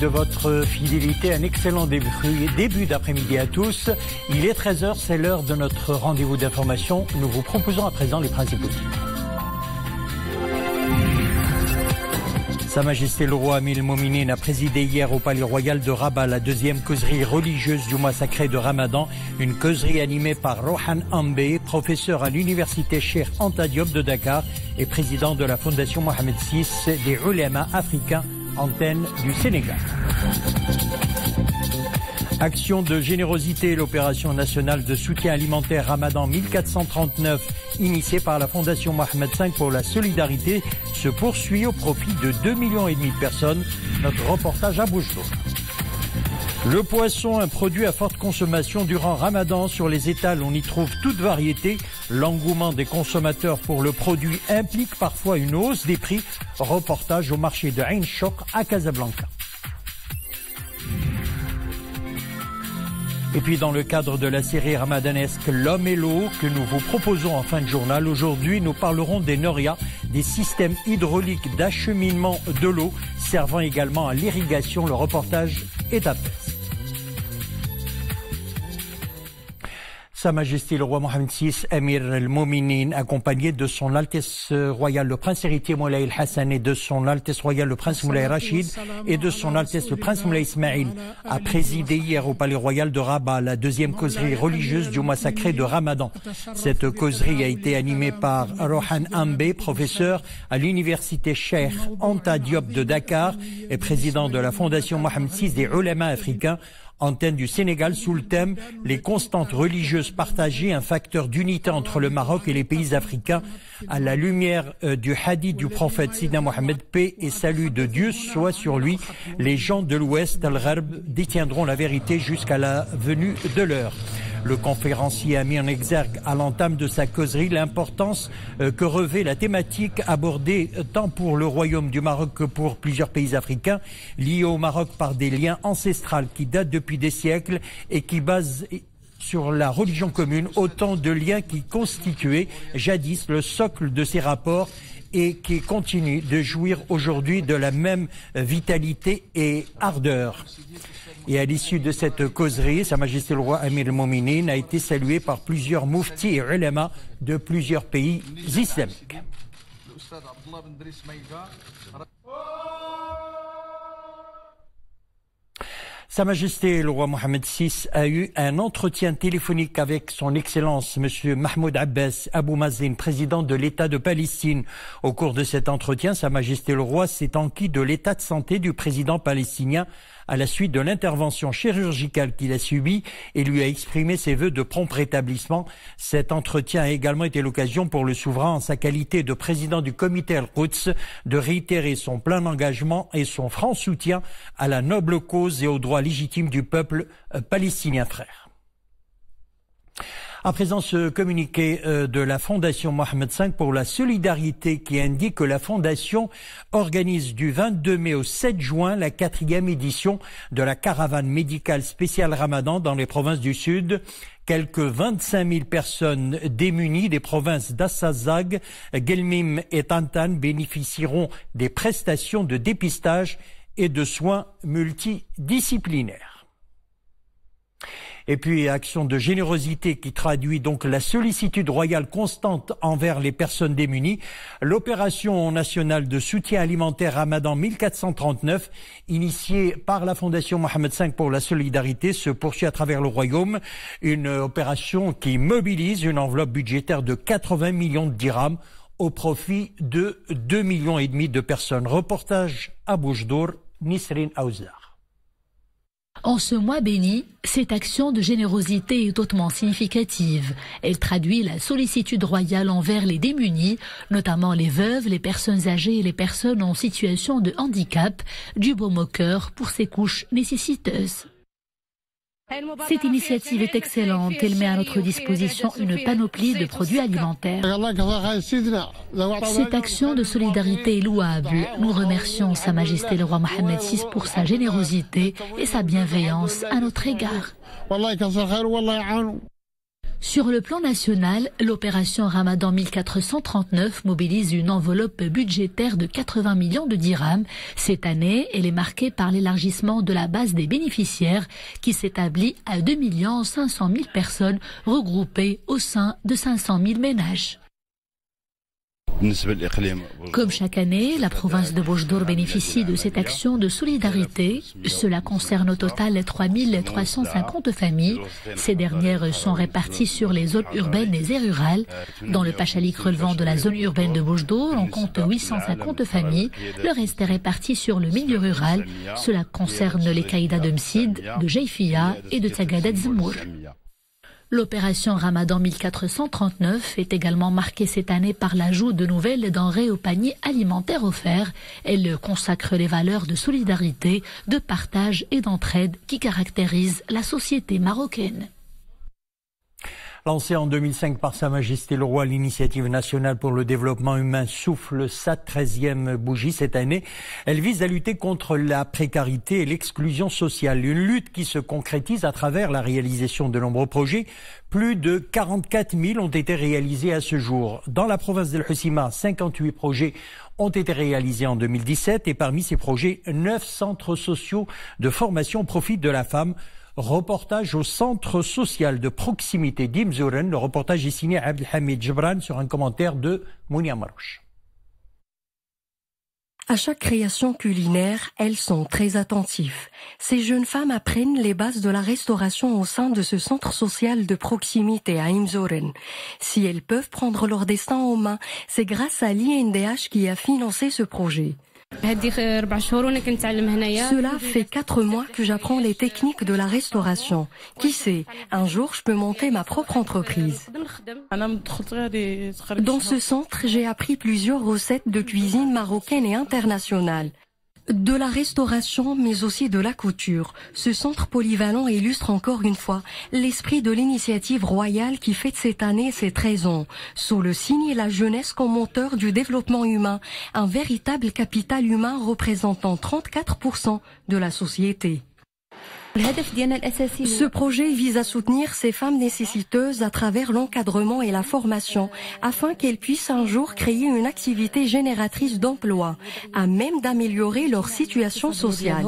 de votre fidélité. Un excellent début d'après-midi à tous. Il est 13h, c'est l'heure de notre rendez-vous d'information. Nous vous proposons à présent les principaux titres. Sa Majesté le Roi Amir el-Mouminin a présidé hier au Palais Royal de Rabat la deuxième causerie religieuse du mois sacré de Ramadan, une causerie animée par Rohan Ambé, professeur à l'université Cheikh Anta Diop de Dakar et président de la Fondation Mohamed VI des Ulema africains, antenne du Sénégal. Action de générosité, l'opération nationale de soutien alimentaire Ramadan 1439, initiée par la Fondation Mohamed V pour la solidarité, se poursuit au profit de 2,5 millions de personnes. Notre reportage à Boujdour. Le poisson, un produit à forte consommation durant Ramadan. Sur les étals, on y trouve toute variété. L'engouement des consommateurs pour le produit implique parfois une hausse des prix. Reportage au marché de Ain Choc à Casablanca. Et puis dans le cadre de la série ramadanesque L'homme et l'eau que nous vous proposons en fin de journal, aujourd'hui nous parlerons des Noria, des systèmes hydrauliques d'acheminement de l'eau servant également à l'irrigation. Le reportage est à Fès. Sa Majesté le Roi Mohamed VI, Amir el-Mouminin, accompagné de son Altesse Royale le Prince héritier Moulay el-Hassan et de son Altesse Royale le Prince Moulay Rachid et de son Altesse le Prince Moulay Ismail, a présidé hier au Palais Royal de Rabat la deuxième causerie religieuse du mois sacré de Ramadan. Cette causerie a été animée par Rohan Ambé, professeur à l'université Cheikh Anta Diop de Dakar et président de la Fondation Mohamed VI des Ulema africains, antenne du Sénégal, sous le thème « Les constantes religieuses partagées, un facteur d'unité entre le Maroc et les pays africains » à la lumière du hadith du prophète Sidna Mohamed, paix et salut de Dieu soit sur lui. Les gens de l'Ouest, Al-Gharb, détiendront la vérité jusqu'à la venue de l'heure. Le conférencier a mis en exergue à l'entame de sa causerie l'importance que revêt la thématique abordée tant pour le Royaume du Maroc que pour plusieurs pays africains, liés au Maroc par des liens ancestraux qui datent depuis des siècles et qui basent sur la religion commune, autant de liens qui constituaient jadis le socle de ces rapports et qui continuent de jouir aujourd'hui de la même vitalité et ardeur. Et à l'issue de cette causerie, Sa Majesté le Roi Amir el-Mouminin a été salué par plusieurs mouftis et ulémas de plusieurs pays islamiques. Sa Majesté le Roi Mohamed VI a eu un entretien téléphonique avec son Excellence M. Mahmoud Abbas Abou Mazen, président de l'État de Palestine. Au cours de cet entretien, Sa Majesté le Roi s'est enquis de l'état de santé du président palestinien à la suite de l'intervention chirurgicale qu'il a subie et lui a exprimé ses vœux de prompt rétablissement. Cet entretien a également été l'occasion pour le souverain, en sa qualité de président du comité Al-Quds, de réitérer son plein engagement et son franc soutien à la noble cause et aux droits légitimes du peuple palestinien frère. À présent, ce communiqué de la Fondation Mohamed V pour la solidarité qui indique que la Fondation organise du 22 mai au 7 juin la 4e édition de la caravane médicale spéciale Ramadan dans les provinces du Sud. Quelques 25 000 personnes démunies des provinces d'Assazag, Guelmim et Tantan bénéficieront des prestations de dépistage et de soins multidisciplinaires. Et puis, action de générosité qui traduit donc la sollicitude royale constante envers les personnes démunies. L'opération nationale de soutien alimentaire Ramadan 1439, initiée par la Fondation Mohamed V pour la solidarité, se poursuit à travers le royaume. Une opération qui mobilise une enveloppe budgétaire de 80 millions de dirhams au profit de 2,5 millions de personnes. Reportage à Boujdour, Nisrine Aouzar. En ce mois béni, cette action de générosité est hautement significative. Elle traduit la sollicitude royale envers les démunis, notamment les veuves, les personnes âgées et les personnes en situation de handicap, du baume au cœur pour ces couches nécessiteuses. Cette initiative est excellente. Elle met à notre disposition une panoplie de produits alimentaires. Cette action de solidarité est louable. Nous remercions Sa Majesté le Roi Mohamed VI pour sa générosité et sa bienveillance à notre égard. Sur le plan national, l'opération Ramadan 1439 mobilise une enveloppe budgétaire de 80 millions de dirhams. Cette année, elle est marquée par l'élargissement de la base des bénéficiaires qui s'établit à 2 500 000 personnes regroupées au sein de 500 000 ménages. Comme chaque année, la province de Bojdour bénéficie de cette action de solidarité. Cela concerne au total 3 350 familles. Ces dernières sont réparties sur les zones urbaines et rurales. Dans le Pachalik relevant de la zone urbaine de Bojdour, on compte 850 familles. Le reste est réparti sur le milieu rural. Cela concerne les caïdas de Msid, de Jayfia et de Tsagadat Zmour. L'opération Ramadan 1439 est également marquée cette année par l'ajout de nouvelles denrées au panier alimentaire offert. Elle consacre les valeurs de solidarité, de partage et d'entraide qui caractérisent la société marocaine. Lancée en 2005 par Sa Majesté le Roi, l'initiative nationale pour le développement humain souffle sa 13e bougie cette année. Elle vise à lutter contre la précarité et l'exclusion sociale. Une lutte qui se concrétise à travers la réalisation de nombreux projets. Plus de 44 000 ont été réalisés à ce jour. Dans la province d'El Hoceima, 58 projets ont été réalisés en 2017 et parmi ces projets, 9 centres sociaux de formation au profit de la femme. Reportage au centre social de proximité d'Imzouren. Le reportage est signé Abdelhamid Jebran sur un commentaire de Mounia Marouche. À chaque création culinaire, elles sont très attentives. Ces jeunes femmes apprennent les bases de la restauration au sein de ce centre social de proximité à Imzouren. Si elles peuvent prendre leur destin en main, c'est grâce à l'INDH qui a financé ce projet. Cela fait 4 mois que j'apprends les techniques de la restauration. Qui sait, un jour je peux monter ma propre entreprise. Dans ce centre, j'ai appris plusieurs recettes de cuisine marocaine et internationale. De la restauration, mais aussi de la couture. Ce centre polyvalent illustre encore une fois l'esprit de l'initiative royale qui fête cette année ses 13 ans. Sous le signe la jeunesse comme moteur du développement humain, un véritable capital humain représentant 34% de la société. Ce projet vise à soutenir ces femmes nécessiteuses à travers l'encadrement et la formation, afin qu'elles puissent un jour créer une activité génératrice d'emploi, à même d'améliorer leur situation sociale.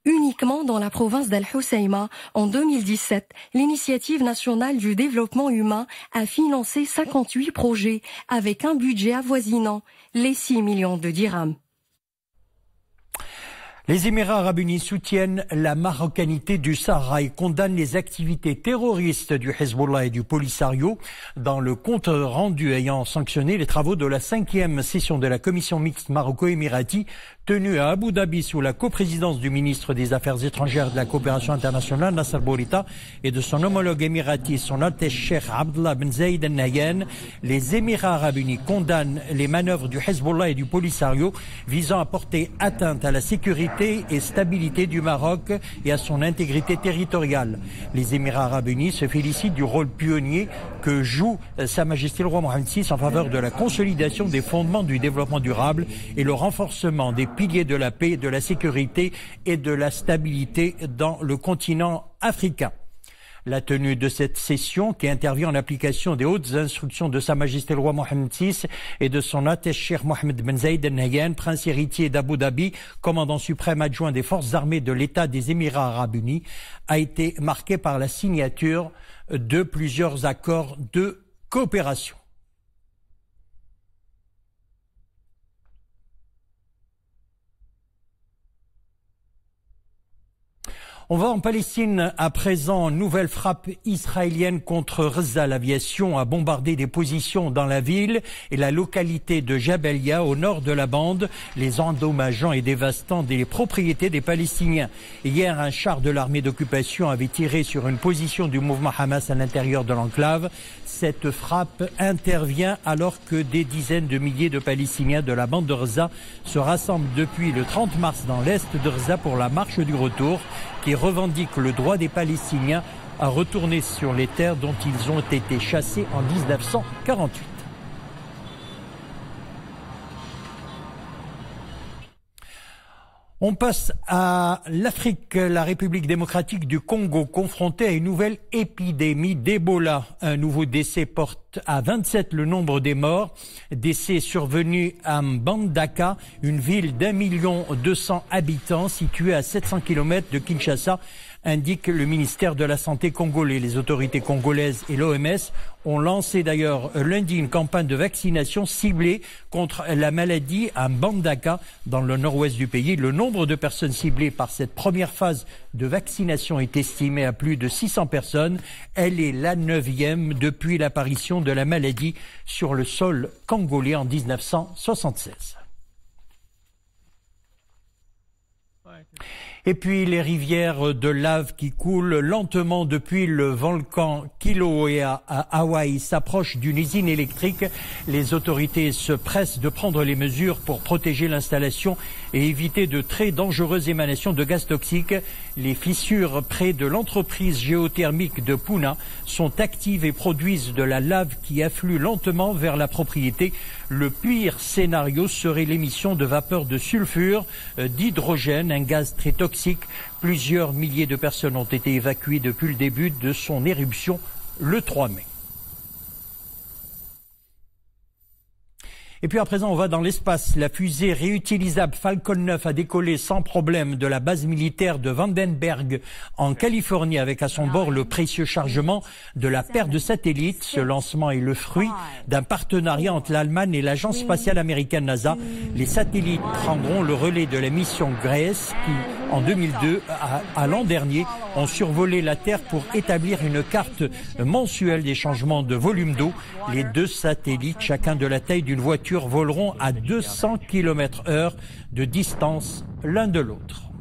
Uniquement dans la province d'El Hoceima, en 2017, l'initiative nationale du développement humain a financé 58 projets avec un budget avoisinant les 6 millions de dirhams. Les Émirats arabes unis soutiennent la marocanité du Sahara et condamnent les activités terroristes du Hezbollah et du Polisario. Dans le compte rendu ayant sanctionné les travaux de la 5e session de la commission mixte maroco-émirati tenue à Abu Dhabi sous la coprésidence du ministre des Affaires étrangères et de la coopération internationale Nasser Bourita et de son homologue émirati, son Altesse Cheikh Abdullah Ben Zayed Al Nahyan, les Émirats arabes unis condamnent les manœuvres du Hezbollah et du Polisario visant à porter atteinte à la sécurité et stabilité du Maroc et à son intégrité territoriale. Les Émirats arabes unis se félicitent du rôle pionnier que joue Sa Majesté le Roi Mohammed VI en faveur de la consolidation des fondements du développement durable et le renforcement des piliers de la paix, de la sécurité et de la stabilité dans le continent africain. La tenue de cette session, qui intervient en application des hautes instructions de Sa Majesté le Roi Mohammed VI et de son Altesse Cheikh Mohammed Ben Zayed Al Nahyan, prince héritier d'Abu Dhabi, commandant suprême adjoint des forces armées de l'État des Émirats arabes unis, a été marquée par la signature de plusieurs accords de coopération. On va en Palestine à présent. Nouvelle frappe israélienne contre Gaza. L'aviation a bombardé des positions dans la ville et la localité de Jabalia au nord de la bande, les endommageant et dévastant des propriétés des Palestiniens. Hier, un char de l'armée d'occupation avait tiré sur une position du mouvement Hamas à l'intérieur de l'enclave. Cette frappe intervient alors que des dizaines de milliers de Palestiniens de la bande de Gaza se rassemblent depuis le 30 mars dans l'est de Gaza pour la marche du retour, qui revendique le droit des Palestiniens à retourner sur les terres dont ils ont été chassés en 1948. On passe à l'Afrique, la République démocratique du Congo, confrontée à une nouvelle épidémie d'Ebola. Un nouveau décès porte à 27 le nombre des morts. Décès survenu à Mbandaka, une ville d'1,2 million habitants située à 700 km de Kinshasa, indique le ministère de la Santé congolais. Les autorités congolaises et l'OMS ont lancé d'ailleurs lundi une campagne de vaccination ciblée contre la maladie à Mbandaka, dans le nord-ouest du pays. Le nombre de personnes ciblées par cette première phase de vaccination est estimé à plus de 600 personnes. Elle est la 9e depuis l'apparition de la maladie sur le sol congolais en 1976. Et puis les rivières de lave qui coulent lentement depuis le volcan Kilauea à Hawaï s'approchent d'une usine électrique. Les autorités se pressent de prendre les mesures pour protéger l'installation et éviter de très dangereuses émanations de gaz toxiques. Les fissures près de l'entreprise géothermique de Puna sont actives et produisent de la lave qui afflue lentement vers la propriété. Le pire scénario serait l'émission de vapeur de sulfure, d'hydrogène, un gaz très toxique. Plusieurs milliers de personnes ont été évacuées depuis le début de son éruption le 3 mai. Et puis à présent, on va dans l'espace. La fusée réutilisable Falcon 9 a décollé sans problème de la base militaire de Vandenberg en Californie, avec à son bord le précieux chargement de la paire de satellites. Ce lancement est le fruit d'un partenariat entre l'Allemagne et l'agence spatiale américaine NASA. Les satellites prendront le relais de la mission Grace qui, en 2002, à l'an dernier, ont survolé la Terre pour établir une carte mensuelle des changements de volume d'eau. Les deux satellites, chacun de la taille d'une voiture, voleront à 200 km/h de distance l'un de l'autre.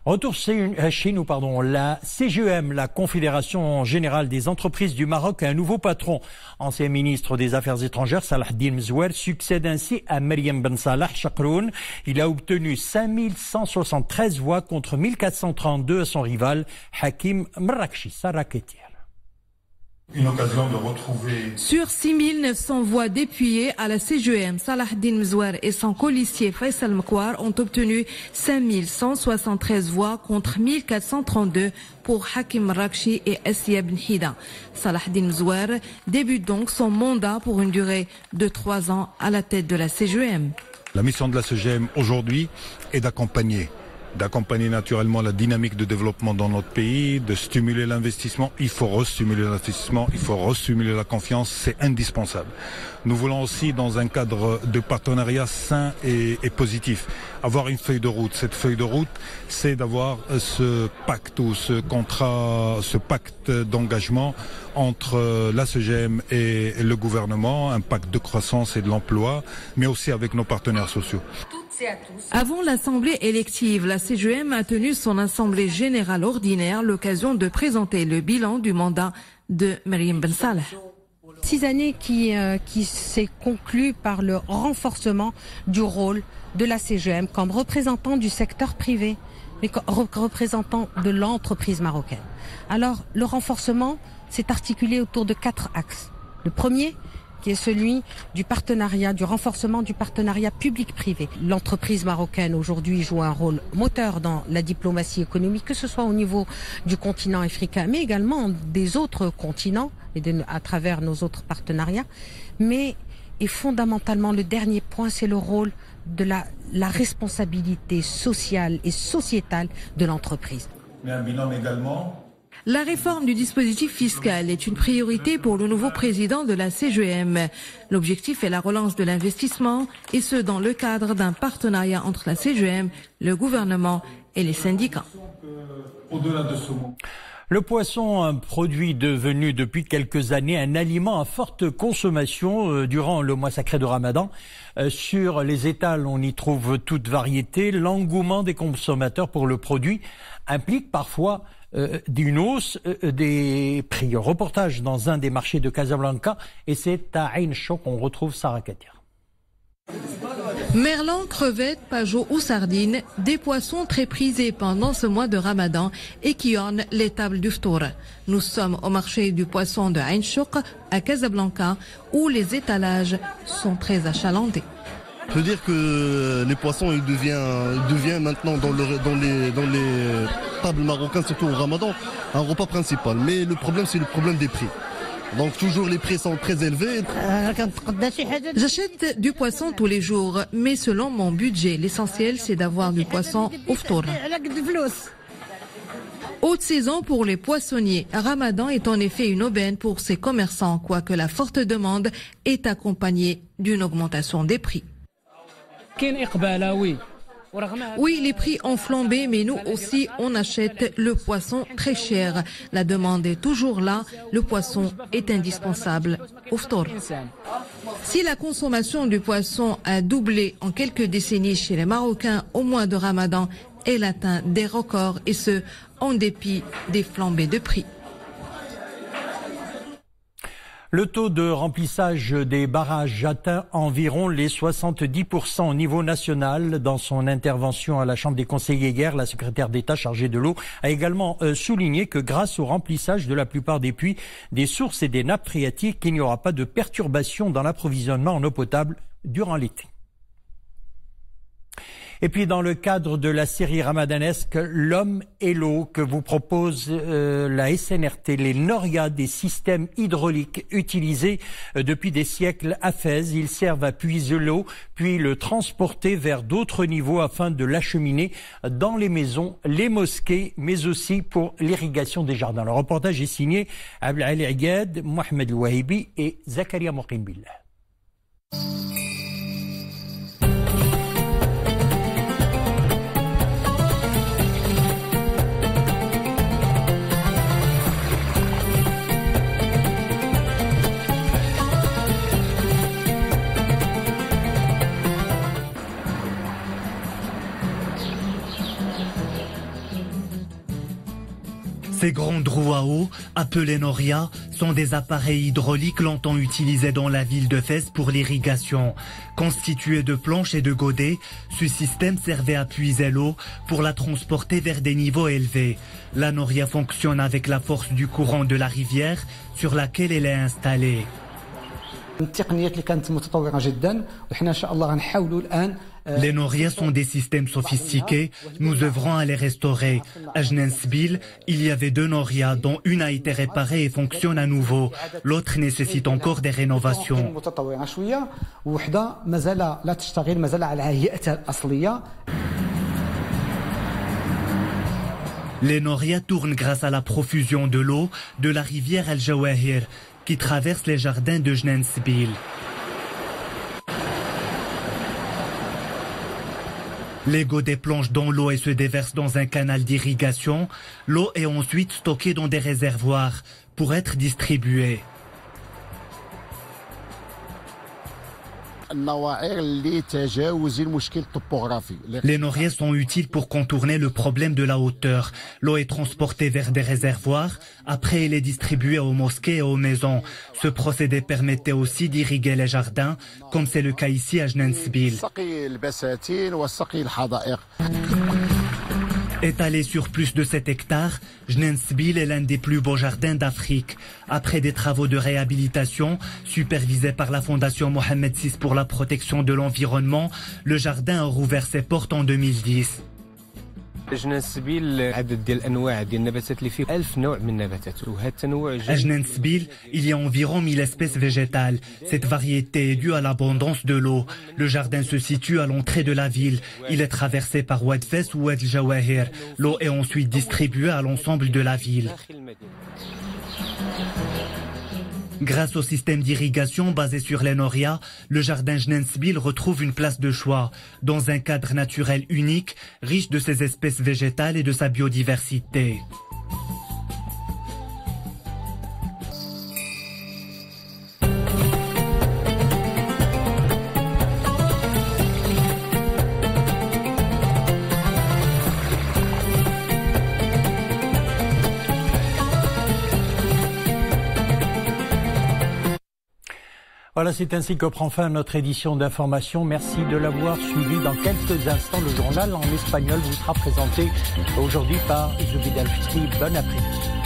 Retour chez nous, la CGEM, la Confédération Générale des Entreprises du Maroc, a un nouveau patron. Ancien ministre des Affaires étrangères, Salahdine Mzouer, succède ainsi à Mariam Ben Salah Chakroun. Il a obtenu 5173 voix contre 1432 à son rival, Hakim Mrakchi Saraketier. Une occasion de retrouver... Sur 6900 voix dépuyées à la CGEM, Salahdine Mzouer et son colistier Faisal Mkwar ont obtenu 5173 voix contre 1432 pour Hakim Mrakchi et Assia Ben Hida. Salahdine Mzouer débute donc son mandat pour une durée de 3 ans à la tête de la CGEM. La mission de la CGEM aujourd'hui est d'accompagner naturellement la dynamique de développement dans notre pays, de stimuler l'investissement. Il faut restimuler l'investissement, il faut restimuler la confiance, c'est indispensable. Nous voulons aussi, dans un cadre de partenariat sain et positif, avoir une feuille de route. Cette feuille de route, c'est d'avoir ce pacte ou ce contrat, ce pacte d'engagement entre la CGM et le gouvernement, un pacte de croissance et de l'emploi, mais aussi avec nos partenaires sociaux. Avant l'assemblée élective, la CGEM a tenu son assemblée générale ordinaire, l'occasion de présenter le bilan du mandat de Mariam Ben Salah. 6 années qui s'est conclue par le renforcement du rôle de la CGEM comme représentant du secteur privé, mais comme représentant de l'entreprise marocaine. Alors, le renforcement s'est articulé autour de 4 axes. Le premier, qui est celui du partenariat, du renforcement du partenariat public-privé. L'entreprise marocaine aujourd'hui joue un rôle moteur dans la diplomatie économique, que ce soit au niveau du continent africain, mais également des autres continents et à travers nos autres partenariats. Mais et fondamentalement, le dernier point, c'est le rôle de la responsabilité sociale et sociétale de l'entreprise. Mais un bilan également. La réforme du dispositif fiscal est une priorité pour le nouveau président de la CGEM. L'objectif est la relance de l'investissement, et ce dans le cadre d'un partenariat entre la CGEM, le gouvernement et les syndicats. Au-delà de ce mot. Le poisson, un produit devenu depuis quelques années un aliment à forte consommation durant le mois sacré de Ramadan. Sur les étals, on y trouve toute variété. L'engouement des consommateurs pour le produit implique parfois d'une hausse des prix. Reportage dans un des marchés de Casablanca, et c'est à Ain Chouk qu'on retrouve Sarah Katia. Merlan, crevettes, pageaux ou sardines, des poissons très prisés pendant ce mois de Ramadan et qui ornent les tables du ftour. Nous sommes au marché du poisson de Ain Chouk à Casablanca où les étalages sont très achalandés. Je veux dire que les poissons ils deviennent maintenant dans les tables marocaines, surtout au Ramadan, un repas principal. Mais le problème c'est le problème des prix. Donc toujours les prix sont très élevés. J'achète du poisson tous les jours, mais selon mon budget, l'essentiel c'est d'avoir du poisson au ftour. Haute saison pour les poissonniers. Ramadan est en effet une aubaine pour ces commerçants, quoique la forte demande est accompagnée d'une augmentation des prix. Oui, les prix ont flambé, mais nous aussi, on achète le poisson très cher. La demande est toujours là. Le poisson est indispensable au ftour. Si la consommation du poisson a doublé en quelques décennies chez les Marocains au mois de Ramadan, elle atteint des records et ce, en dépit des flambées de prix. Le taux de remplissage des barrages atteint environ les 70% au niveau national. Dans son intervention à la Chambre des conseillers hier, la secrétaire d'État chargée de l'eau a également souligné que grâce au remplissage de la plupart des puits, des sources et des nappes phréatiques, il n'y aura pas de perturbation dans l'approvisionnement en eau potable durant l'été. Et puis dans le cadre de la série ramadanesque L'homme et l'eau que vous propose la SNRT, les Noria, des systèmes hydrauliques utilisés depuis des siècles à Fès. Ils servent à puiser l'eau, puis le transporter vers d'autres niveaux afin de l'acheminer dans les maisons, les mosquées, mais aussi pour l'irrigation des jardins. Le reportage est signé Abdelali Agued, Mohamed Wahibi et Zakaria Mokimbillah. Ces grandes roues à eau, appelées Noria, sont des appareils hydrauliques longtemps utilisés dans la ville de Fès pour l'irrigation. Constitués de planches et de godets, ce système servait à puiser l'eau pour la transporter vers des niveaux élevés. La Noria fonctionne avec la force du courant de la rivière sur laquelle elle est installée. Les Noria sont des systèmes sophistiqués. Nous œuvrons à les restaurer. À Jnensbil, il y avait 2 Noria, dont une a été réparée et fonctionne à nouveau. L'autre nécessite encore des rénovations. Les Noria tournent grâce à la profusion de l'eau de la rivière Al-Jawahir, qui traverse les jardins de Jnensbil. Les godets plongent dans l'eau et se déversent dans un canal d'irrigation. L'eau est ensuite stockée dans des réservoirs pour être distribuée. Les Noria sont utiles pour contourner le problème de la hauteur. L'eau est transportée vers des réservoirs. Après, elle est distribuée aux mosquées et aux maisons. Ce procédé permettait aussi d'irriguer les jardins, comme c'est le cas ici à Jnensbil. Étalé sur plus de 7 hectares, Jnensbil est l'un des plus beaux jardins d'Afrique. Après des travaux de réhabilitation supervisés par la Fondation Mohamed VI pour la protection de l'environnement, le jardin a rouvert ses portes en 2010. À Jnensbil, il y a environ 1000 espèces végétales. Cette variété est due à l'abondance de l'eau. Le jardin se situe à l'entrée de la ville. Il est traversé par Oued Fès ou Oued Jawahir. L'eau est ensuite distribuée à l'ensemble de la ville. Grâce au système d'irrigation basé sur les Noria, le jardin Jnensbil retrouve une place de choix, dans un cadre naturel unique, riche de ses espèces végétales et de sa biodiversité. Voilà, c'est ainsi que prend fin notre édition d'information. Merci de l'avoir suivi. Dans quelques instants, le journal en espagnol vous sera présenté aujourd'hui par Zubida Al-Fitri. Bon après-midi.